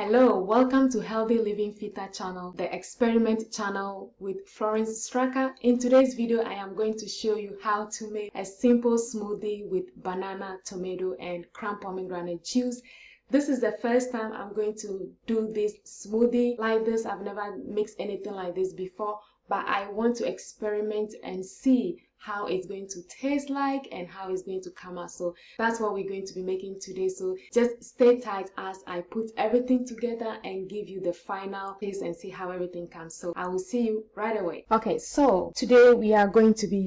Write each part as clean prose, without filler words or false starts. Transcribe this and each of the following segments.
Hello, welcome to Healthylivingfitter channel, the experiment channel with Florence Straka. In today's video, I am going to show you how to make a simple smoothie with banana, tomato, and cran-pomegranate juice. This is the first time I'm going to do this smoothie like this. I've never mixed anything like this before, but I want to experiment and see how it's going to taste like and how it's going to come out. So that's what we're going to be making today. So just stay tight as I put everything together and give you the final taste and see how everything comes. So I will see you right away. Okay, so today we are going to be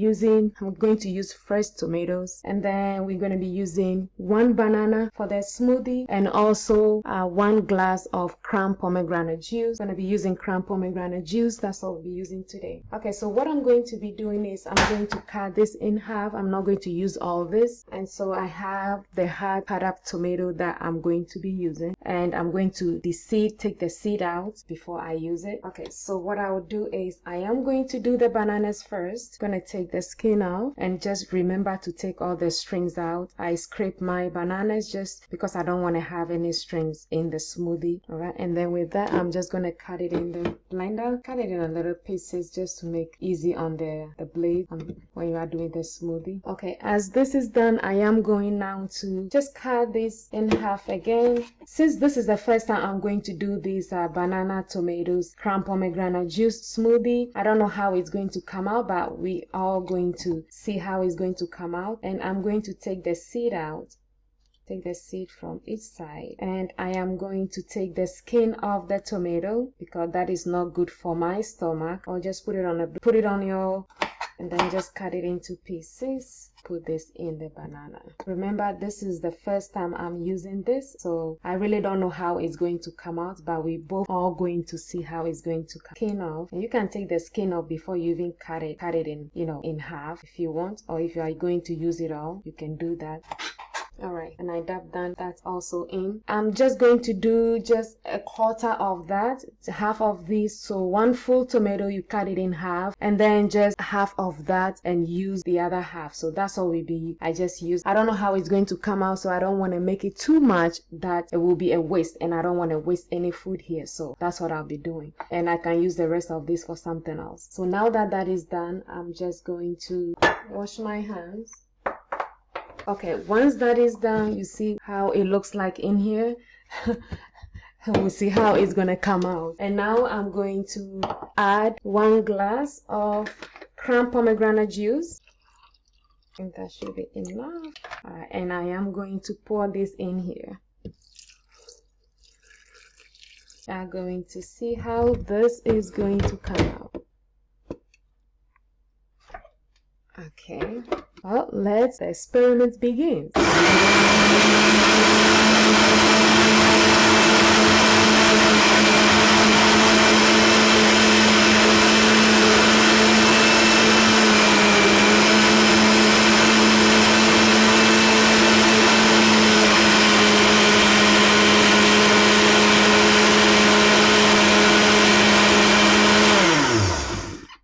I'm going to use fresh tomatoes, and then we're going to be using 1 banana for the smoothie, and also 1 glass of cran-pomegranate juice. I'm going to be using cran-pomegranate juice. That's what we'll be using today. Okay, so what I'm going to be doing is I'm going to cut this in half. I'm not going to use all this, and so I have the hard cut up tomato that I'm going to be using, and I'm going to take the seed out before I use it. Okay, so what I will do is I am going to do the bananas first. I'm going to take the skin out, and just remember to take all the strings out. I scrape my bananas just because I don't want to have any strings in the smoothie. All right, and then with that I'm just going to cut it in the blender, cut it in a little pieces just to make easy on the blade when you are doing the smoothie. Okay, as this is done, I am going now to just cut this in half again. Since this is the first time I'm going to do this banana, tomatoes, cran-pomegranate juice smoothie, I don't know how it's going to come out, but we are going to see how it's going to come out. And I'm going to take the seed out. Take the seed from each side, and I am going to take the skin off the tomato because that is not good for my stomach. Or just put it on your, and then just cut it into pieces. Put this in the banana. Remember, this is the first time I'm using this, so I really don't know how it's going to come out, but we both are going to see how it's going to come. Skin off, and you can take the skin off before you even cut it in, in half if you want, or if you are going to use it all, you can do that. Alright, and I dab done that also in. I'm just going to do just a quarter of that, half of this. So 1 full tomato, you cut it in half, and then just half of that and use the other half. So that's all I just use. I don't know how it's going to come out, so I don't want to make it too much that it will be a waste, and I don't want to waste any food here. So that's what I'll be doing, and I can use the rest of this for something else. So now that that is done, I'm just going to wash my hands. Okay, once that is done, you see how it looks like in here. We'll see how it's gonna come out. And now I'm going to add 1 glass of cran-pomegranate juice. I think that should be enough. Alright, and I am going to pour this in here. I'm going to see how this is going to come out. Okay, well, the experiment begins.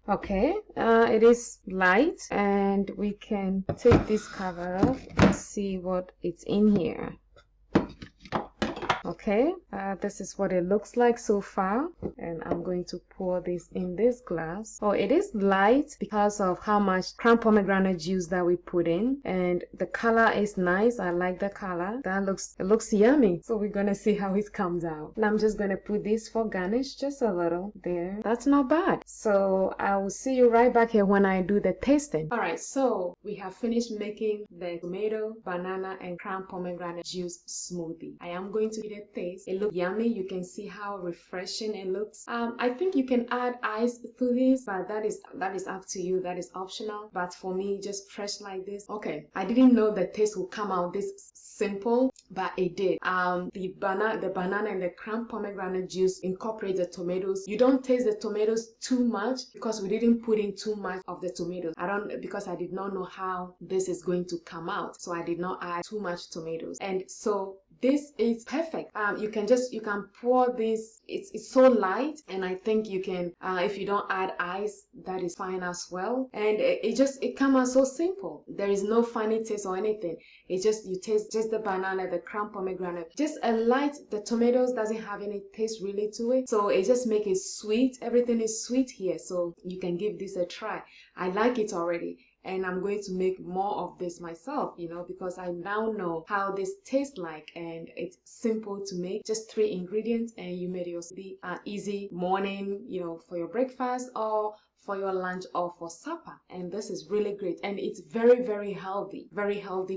Okay, it is light, and we can take this cover off and see what it's in here. Okay, this is what it looks like so far, and I'm going to pour this in this glass. Oh, it is light because of how much cran-pomegranate juice that we put in, and the color is nice. I like the color. It looks yummy. So we're gonna see how it comes out. And I'm just gonna put this for garnish, just a little there. That's not bad. So I will see you right back here when I do the tasting. All right, so we have finished making the tomato, banana, and cran-pomegranate juice smoothie. I am going to eat it. Taste. It looks yummy. You can see how refreshing it looks. I think you can add ice to this, but that is up to you. That is optional. But for me, just fresh like this. Okay, I didn't know the taste would come out this simple, but it did. The banana and the cran-pomegranate juice incorporate the tomatoes. You don't taste the tomatoes too much because we didn't put in too much of the tomatoes. Because I did not know how this is going to come out, so I did not add too much tomatoes. And so this is perfect. You can pour this. It's so light, and I think you can, if you don't add ice, that is fine as well. And it comes out so simple. There is no funny taste or anything. It's just, you taste just the banana, the cran-pomegranate, just a light. The tomatoes doesn't have any taste really to it, so it just makes it sweet. Everything is sweet here, so you can give this a try. I like it already, and I'm going to make more of this myself, because I now know how this tastes like, and it's simple to make. Just 3 ingredients, and you made yours the easy morning, for your breakfast, or for your lunch, or for supper. And this is really great, and it's very, very healthy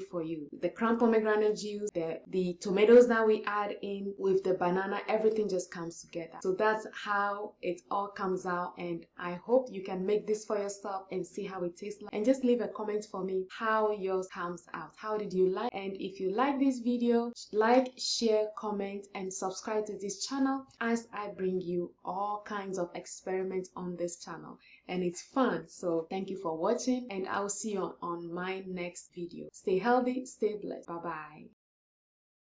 for you. The cran-pomegranate juice, the tomatoes that we add in with the banana, everything just comes together. So that's how it all comes out, and I hope you can make this for yourself and see how it tastes like, and just leave a comment for me how yours comes out. How did you like? And if you like this video, like, share, comment, and subscribe to this channel, as I bring you all kinds of experiments on this channel, and it's fun. So thank you for watching, and I'll see you on my next video. Stay healthy, stay blessed. Bye bye.